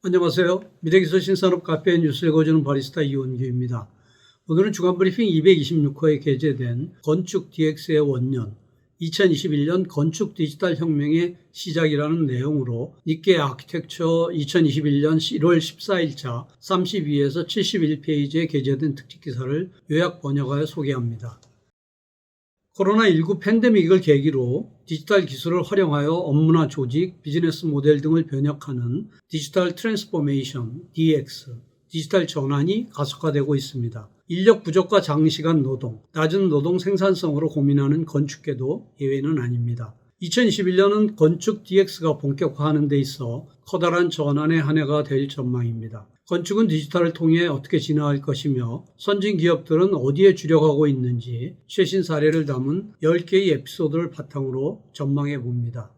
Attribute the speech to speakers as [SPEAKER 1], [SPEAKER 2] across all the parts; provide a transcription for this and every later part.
[SPEAKER 1] 안녕하세요. 미래기술 신산업 카페 뉴스 읽어주는 바리스타 이원규입니다. 오늘은 주간브리핑 226호에 게재된 건축 DX의 원년, 2021년 건축 디지털 혁명의 시작이라는 내용으로 니케이 아키텍처 2021년 1월 14일자 32에서 71페이지에 게재된 특집 기사를 요약 번역하여 소개합니다. 코로나19 팬데믹을 계기로 디지털 기술을 활용하여 업무나 조직, 비즈니스 모델 등을 변혁하는 디지털 트랜스포메이션, DX, 디지털 전환이 가속화되고 있습니다. 인력 부족과 장시간 노동, 낮은 노동 생산성으로 고민하는 건축계도 예외는 아닙니다. 2021년은 건축 DX가 본격화하는 데 있어 커다란 전환의 한 해가 될 전망입니다. 건축은 디지털을 통해 어떻게 진화할 것이며 선진 기업들은 어디에 주력하고 있는지 최신 사례를 담은 10개의 에피소드를 바탕으로 전망해 봅니다.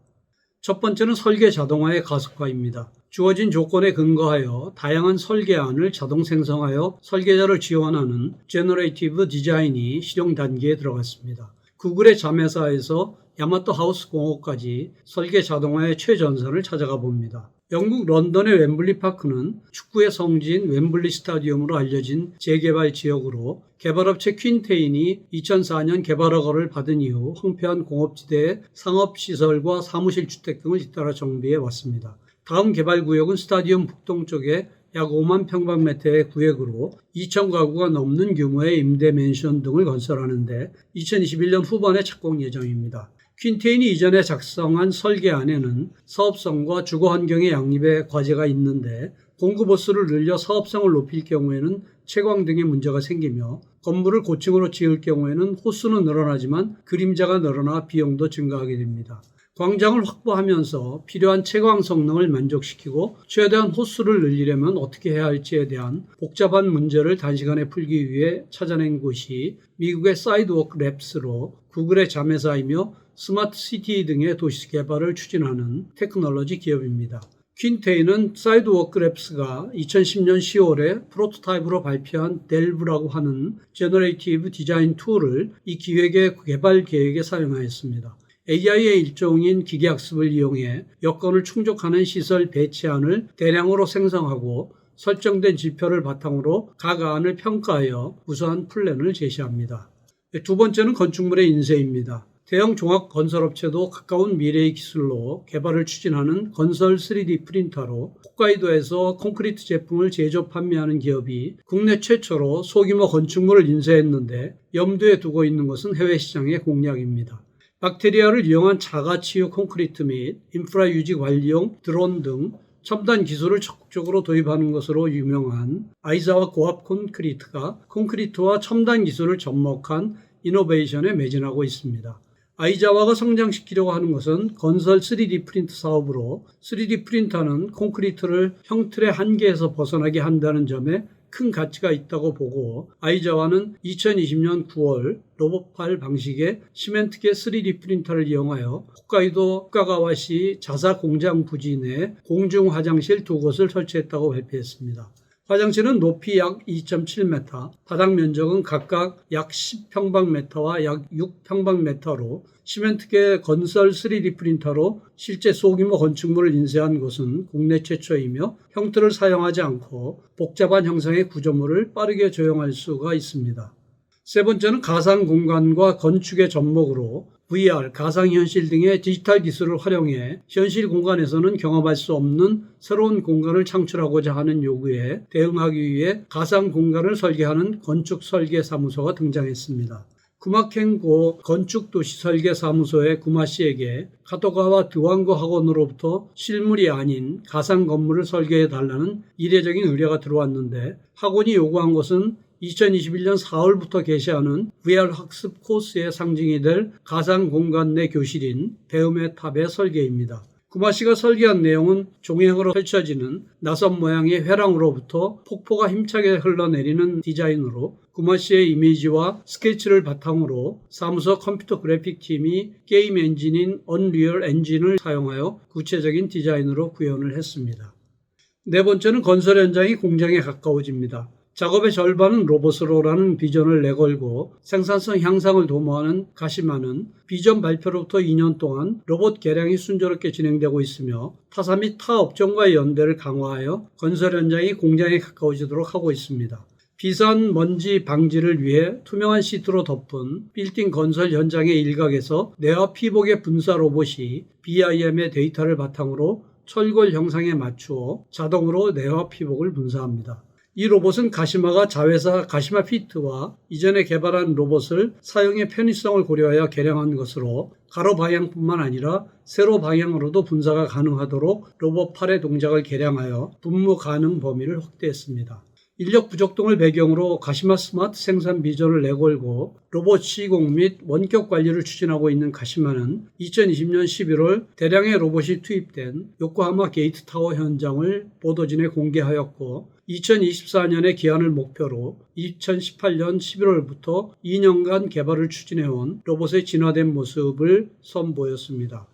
[SPEAKER 1] 첫 번째는 설계 자동화의 가속화입니다. 주어진 조건에 근거하여 다양한 설계안을 자동 생성하여 설계자를 지원하는 제너레이티브 디자인이 실용 단계에 들어갔습니다. 구글의 자회사에서 야마토 하우스 공업까지 설계 자동화의 최전선을 찾아가 봅니다. 영국 런던의 웸블리 파크는 축구의 성지인 웸블리 스타디움으로 알려진 재개발 지역으로 개발업체 퀸테인이 2004년 개발 허가를 받은 이후 황폐한 공업지대에 상업시설과 사무실 주택 등을 잇따라 정비해 왔습니다. 다음 개발구역은 스타디움 북동쪽에 약 5만 평방미터의 구역으로 2천 가구가 넘는 규모의 임대 맨션 등을 건설하는데 2021년 후반에 착공 예정입니다. 퀸테인이 이전에 작성한 설계안에는 사업성과 주거 환경의 양립의 과제가 있는데 공급 호수를 늘려 사업성을 높일 경우에는 채광 등의 문제가 생기며 건물을 고층으로 지을 경우에는 호수는 늘어나지만 그림자가 늘어나 비용도 증가하게 됩니다. 광장을 확보하면서 필요한 채광 성능을 만족시키고 최대한 호수를 늘리려면 어떻게 해야 할지에 대한 복잡한 문제를 단시간에 풀기 위해 찾아낸 곳이 미국의 사이드워크 랩스로 구글의 자회사이며 스마트 시티 등의 도시 개발을 추진하는 테크놀로지 기업입니다. 퀸테인은 사이드워크 랩스가 2010년 10월에 프로토타입으로 발표한 델브라고 하는 제너레이티브 디자인 툴을 이 기획의 개발 계획에 사용하였습니다. AI의 일종인 기계학습을 이용해 여건을 충족하는 시설 배치안을 대량으로 생성하고 설정된 지표를 바탕으로 각 안을 평가하여 우수한 플랜을 제시합니다. 두 번째는 건축물의 인쇄입니다. 대형 종합건설업체도 가까운 미래의 기술로 개발을 추진하는 건설 3D 프린터로 홋카이도에서 콘크리트 제품을 제조 판매하는 기업이 국내 최초로 소규모 건축물을 인쇄했는데 염두에 두고 있는 것은 해외 시장의 공략입니다. 박테리아를 이용한 자가치유 콘크리트 및 인프라 유지 관리용 드론 등 첨단 기술을 적극적으로 도입하는 것으로 유명한 아이자와 고압 콘크리트가 콘크리트와 첨단 기술을 접목한 이노베이션에 매진하고 있습니다. 아이자와가 성장시키려고 하는 것은 건설 3D 프린트 사업으로 3D 프린터는 콘크리트를 형틀의 한계에서 벗어나게 한다는 점에 큰 가치가 있다고 보고 아이자와는 2020년 9월 로봇팔 방식의 시멘트계 3D 프린터를 이용하여 홋카이도 후카가와시 자사 공장 부지 내 공중 화장실 2곳을 설치했다고 발표했습니다. 화장실은 높이 약 2.7m, 바닥 면적은 각각 약 10평방미터와 약 6평방미터로 시멘트계 건설 3D 프린터로 실제 소규모 건축물을 인쇄한 곳은 국내 최초이며 형틀을 사용하지 않고 복잡한 형상의 구조물을 빠르게 조형할 수가 있습니다. 세 번째는 가상 공간과 건축의 접목으로 VR, 가상현실 등의 디지털 기술을 활용해 현실 공간에서는 경험할 수 없는 새로운 공간을 창출하고자 하는 요구에 대응하기 위해 가상 공간을 설계하는 건축설계사무소가 등장했습니다. 구마켄고 건축도시설계사무소의 구마씨에게 카도가와 드완고 학원으로부터 실물이 아닌 가상 건물을 설계해달라는 이례적인 의뢰가 들어왔는데 학원이 요구한 것은 2021년 4월부터 개시하는 VR 학습 코스의 상징이 될 가상 공간 내 교실인 대음의 탑의 설계입니다. 구마씨가 설계한 내용은 종횡으로 펼쳐지는 나선 모양의 회랑으로부터 폭포가 힘차게 흘러내리는 디자인으로 구마씨의 이미지와 스케치를 바탕으로 사무소 컴퓨터 그래픽 팀이 게임 엔진인 언리얼 엔진을 사용하여 구체적인 디자인으로 구현을 했습니다. 네 번째는 건설 현장이 공장에 가까워집니다. 작업의 절반은 로봇으로라는 비전을 내걸고 생산성 향상을 도모하는 가시마는 비전 발표로부터 2년 동안 로봇 개량이 순조롭게 진행되고 있으며 타사 및 타 업종과의 연대를 강화하여 건설 현장이 공장에 가까워지도록 하고 있습니다. 비산 먼지 방지를 위해 투명한 시트로 덮은 빌딩 건설 현장의 일각에서 내와 피복의 분사 로봇이 BIM의 데이터를 바탕으로 철골 형상에 맞추어 자동으로 내와 피복을 분사합니다. 이 로봇은 가시마가 자회사 가시마 피트와 이전에 개발한 로봇을 사용의 편의성을 고려하여 개량한 것으로 가로 방향뿐만 아니라 세로 방향으로도 분사가 가능하도록 로봇 팔의 동작을 개량하여 분무 가능 범위를 확대했습니다. 인력 부족 등을 배경으로 가시마 스마트 생산 비전을 내걸고 로봇 시공 및 원격 관리를 추진하고 있는 가시마는 2020년 11월 대량의 로봇이 투입된 요코하마 게이트 타워 현장을 보도진에 공개하였고 2024년의 기한을 목표로 2018년 11월부터 2년간 개발을 추진해온 로봇의 진화된 모습을 선보였습니다.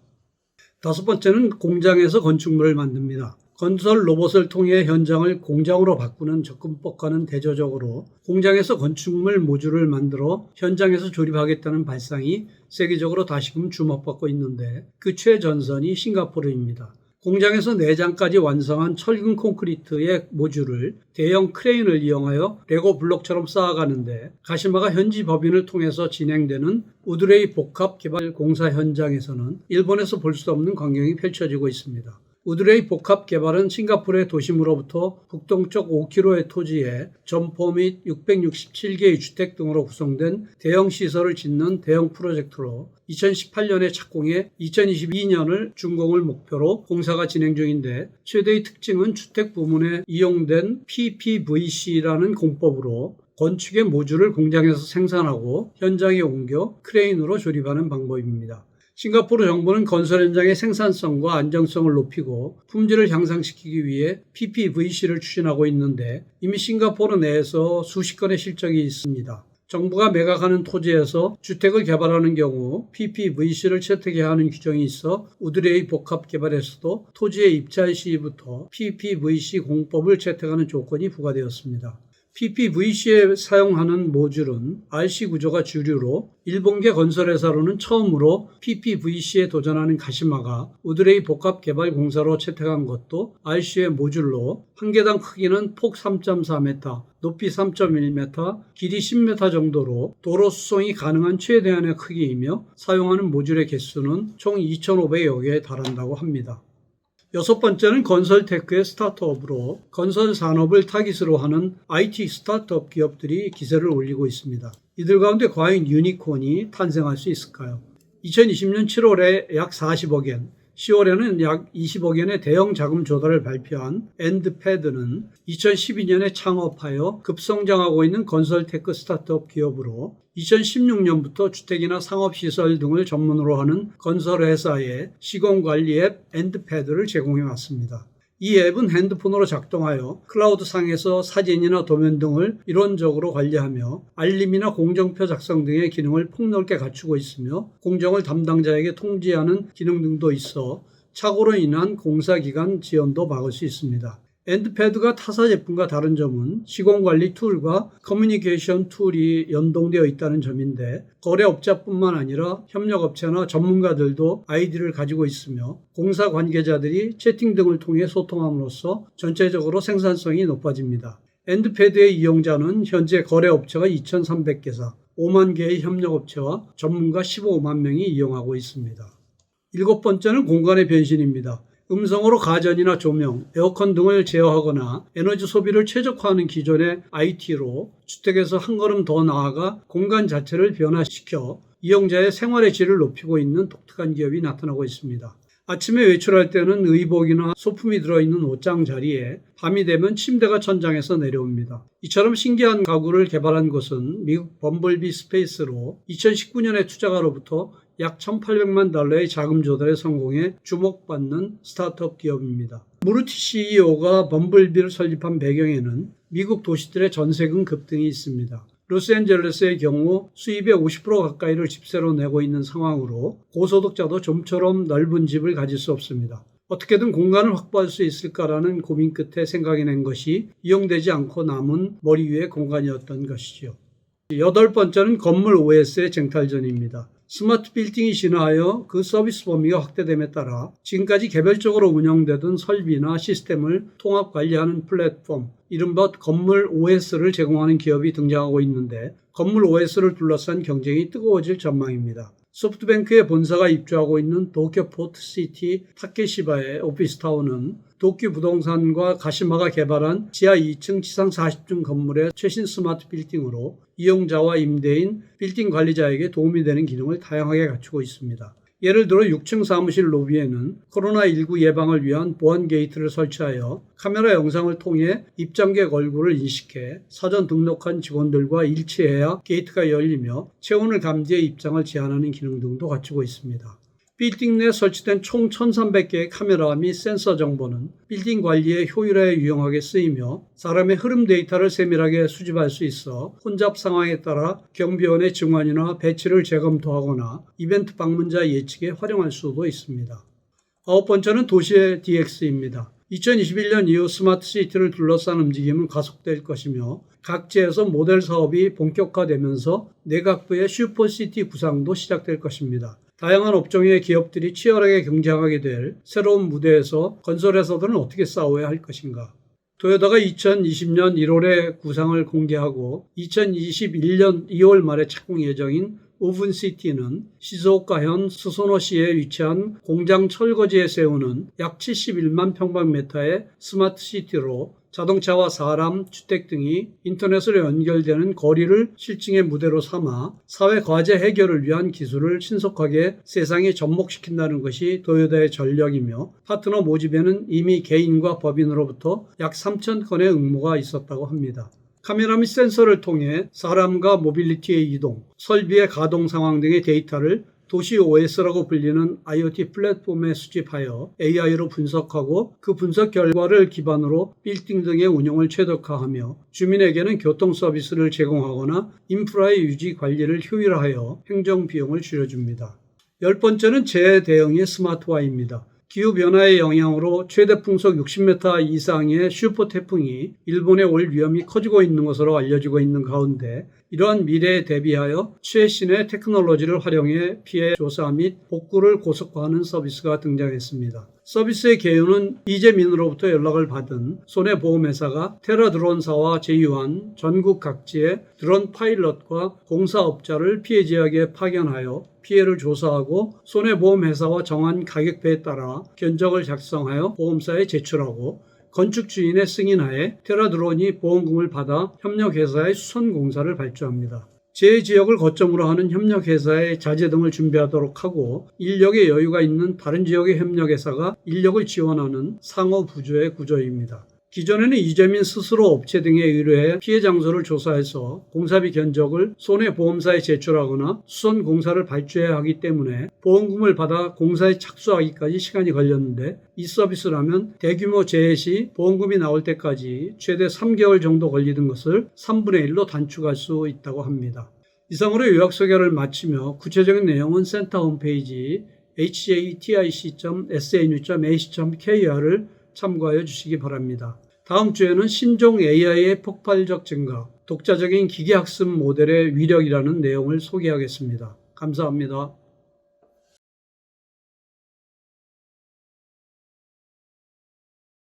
[SPEAKER 1] 다섯 번째는 공장에서 건축물을 만듭니다. 건설 로봇을 통해 현장을 공장으로 바꾸는 접근법과는 대조적으로 공장에서 건축물 모듈을 만들어 현장에서 조립하겠다는 발상이 세계적으로 다시금 주목받고 있는데 그 최전선이 싱가포르입니다. 공장에서 내장까지 완성한 철근 콘크리트의 모듈을 대형 크레인을 이용하여 레고 블록처럼 쌓아가는데 가시마가 현지 법인을 통해서 진행되는 우드레이 복합 개발 공사 현장에서는 일본에서 볼 수 없는 광경이 펼쳐지고 있습니다. 우드레이 복합 개발은 싱가포르의 도심으로부터 북동쪽 5km의 토지에 점포 및 667개의 주택 등으로 구성된 대형 시설을 짓는 대형 프로젝트로 2018년에 착공해 2022년을 준공을 목표로 공사가 진행 중인데 최대의 특징은 주택 부문에 이용된 PPVC라는 공법으로 건축의 모듈을 공장에서 생산하고 현장에 옮겨 크레인으로 조립하는 방법입니다. 싱가포르 정부는 건설 현장의 생산성과 안정성을 높이고 품질을 향상시키기 위해 PPVC를 추진하고 있는데 이미 싱가포르 내에서 수십 건의 실적이 있습니다. 정부가 매각하는 토지에서 주택을 개발하는 경우 PPVC를 채택해야 하는 규정이 있어 우드레이 복합 개발에서도 토지의 입찰 시부터 PPVC 공법을 채택하는 조건이 부과되었습니다. PPVC에 사용하는 모듈은 RC 구조가 주류로 일본계 건설회사로는 처음으로 PPVC에 도전하는 가시마가 우드레이 복합개발공사로 채택한 것도 RC의 모듈로 한 개당 크기는 폭 3.4m, 높이 3.1m, 길이 10m 정도로 도로 수송이 가능한 최대한의 크기이며 사용하는 모듈의 개수는 총 2,500여 개에 달한다고 합니다. 여섯 번째는 건설테크의 스타트업으로 건설 산업을 타깃으로 하는 IT 스타트업 기업들이 기세를 올리고 있습니다. 이들 가운데 과연 유니콘이 탄생할 수 있을까요? 2020년 7월에 약 40억엔, 10월에는 약 20억엔의 대형 자금 조달을 발표한 엔드패드는 2012년에 창업하여 급성장하고 있는 건설테크 스타트업 기업으로 2016년부터 주택이나 상업시설 등을 전문으로 하는 건설회사에 시공관리 앱 엔드패드를 제공해 왔습니다. 이 앱은 핸드폰으로 작동하여 클라우드상에서 사진이나 도면 등을 이론적으로 관리하며 알림이나 공정표 작성 등의 기능을 폭넓게 갖추고 있으며 공정을 담당자에게 통지하는 기능 등도 있어 착오로 인한 공사기간 지연도 막을 수 있습니다. 엔드패드가 타사 제품과 다른 점은 시공관리 툴과 커뮤니케이션 툴이 연동되어 있다는 점인데 거래업자뿐만 아니라 협력업체나 전문가들도 아이디를 가지고 있으며 공사 관계자들이 채팅 등을 통해 소통함으로써 전체적으로 생산성이 높아집니다. 엔드패드의 이용자는 현재 거래업체가 2,300개사, 5만 개의 협력업체와 전문가 15만 명이 이용하고 있습니다. 일곱 번째는 공간의 변신입니다. 음성으로 가전이나 조명, 에어컨 등을 제어하거나 에너지 소비를 최적화하는 기존의 IT로 주택에서 한 걸음 더 나아가 공간 자체를 변화시켜 이용자의 생활의 질을 높이고 있는 독특한 기업이 나타나고 있습니다. 아침에 외출할 때는 의복이나 소품이 들어있는 옷장 자리에 밤이 되면 침대가 천장에서 내려옵니다. 이처럼 신기한 가구를 개발한 곳은 미국 범블비 스페이스로 2019년에 투자가로부터 약 1,800만 달러의 자금 조달에 성공해 주목받는 스타트업 기업입니다. 무르티 CEO가 범블비를 설립한 배경에는 미국 도시들의 전세금 급등이 있습니다. 로스앤젤레스의 경우 수입의 50% 가까이를 집세로 내고 있는 상황으로 고소득자도 좀처럼 넓은 집을 가질 수 없습니다. 어떻게든 공간을 확보할 수 있을까라는 고민 끝에 생각해낸 것이 이용되지 않고 남은 머리 위의 공간이었던 것이죠. 8번째는 건물 OS의 쟁탈전입니다. 스마트 빌딩이 진화하여 그 서비스 범위가 확대됨에 따라 지금까지 개별적으로 운영되던 설비나 시스템을 통합 관리하는 플랫폼, 이른바 건물 OS를 제공하는 기업이 등장하고 있는데 건물 OS를 둘러싼 경쟁이 뜨거워질 전망입니다. 소프트뱅크의 본사가 입주하고 있는 도쿄 포트시티 타케시바의 오피스타운은 도쿄 부동산과 가시마가 개발한 지하 2층 지상 40층 건물의 최신 스마트 빌딩으로 이용자와 임대인, 빌딩 관리자에게 도움이 되는 기능을 다양하게 갖추고 있습니다. 예를 들어 6층 사무실 로비에는 코로나19 예방을 위한 보안 게이트를 설치하여 카메라 영상을 통해 입장객 얼굴을 인식해 사전 등록한 직원들과 일치해야 게이트가 열리며 체온을 감지해 입장을 제한하는 기능 등도 갖추고 있습니다. 빌딩 내 설치된 총 1,300개의 카메라 및 센서 정보는 빌딩 관리의 효율화에 유용하게 쓰이며 사람의 흐름 데이터를 세밀하게 수집할 수 있어 혼잡 상황에 따라 경비원의 증언이나 배치를 재검토하거나 이벤트 방문자 예측에 활용할 수도 있습니다. 9번째는 도시의 DX입니다. 2021년 이후 스마트 시티를 둘러싼 움직임은 가속될 것이며 각지에서 모델 사업이 본격화되면서 내각부의 슈퍼시티 구상도 시작될 것입니다. 다양한 업종의 기업들이 치열하게 경쟁하게 될 새로운 무대에서 건설회사들은 어떻게 싸워야 할 것인가? 토요타가 2020년 1월에 구상을 공개하고 2021년 2월 말에 착공 예정인 오픈시티는 시즈오카현 스소노시에 위치한 공장 철거지에 세우는 약 71만 평방미터의 스마트시티로 자동차와 사람, 주택 등이 인터넷으로 연결되는 거리를 실증의 무대로 삼아 사회 과제 해결을 위한 기술을 신속하게 세상에 접목시킨다는 것이 토요타의 전략이며 파트너 모집에는 이미 개인과 법인으로부터 약 3,000건의 응모가 있었다고 합니다. 카메라 및 센서를 통해 사람과 모빌리티의 이동, 설비의 가동 상황 등의 데이터를 도시 OS라고 불리는 IoT 플랫폼에 수집하여 AI로 분석하고 그 분석 결과를 기반으로 빌딩 등의 운영을 최적화하며 주민에게는 교통 서비스를 제공하거나 인프라의 유지 관리를 효율화하여 행정 비용을 줄여줍니다. 10번째는 재해 대응의 스마트화입니다. 기후변화의 영향으로 최대 풍속 60m 이상의 슈퍼 태풍이 일본에 올 위험이 커지고 있는 것으로 알려지고 있는 가운데 이러한 미래에 대비하여 최신의 테크놀로지를 활용해 피해 조사 및 복구를 고속화하는 서비스가 등장했습니다. 서비스의 개요는 이재민으로부터 연락을 받은 손해보험회사가 테라드론사와 제휴한 전국 각지의 드론 파일럿과 공사업자를 피해 지역에 파견하여 피해를 조사하고 손해보험회사와 정한 가격표에 따라 견적을 작성하여 보험사에 제출하고 건축주인의 승인하에 테라드론이 보험금을 받아 협력회사의 수선공사를 발주합니다. 제 지역을 거점으로 하는 협력회사의 자재 등을 준비하도록 하고 인력의 여유가 있는 다른 지역의 협력회사가 인력을 지원하는 상호부조의 구조입니다. 기존에는 이재민 스스로 업체 등에 의뢰해 피해 장소를 조사해서 공사비 견적을 손해보험사에 제출하거나 수선공사를 발주해야 하기 때문에 보험금을 받아 공사에 착수하기까지 시간이 걸렸는데 이 서비스라면 대규모 재해 시 보험금이 나올 때까지 최대 3개월 정도 걸리던 것을 3분의 1로 단축할 수 있다고 합니다. 이상으로 요약 소개를 마치며 구체적인 내용은 센터 홈페이지 hatic.snu.ac.kr을 참고하여 주시기 바랍니다. 다음 주에는 신종 AI의 폭발적 증가, 독자적인 기계학습 모델의 위력이라는 내용을 소개하겠습니다. 감사합니다.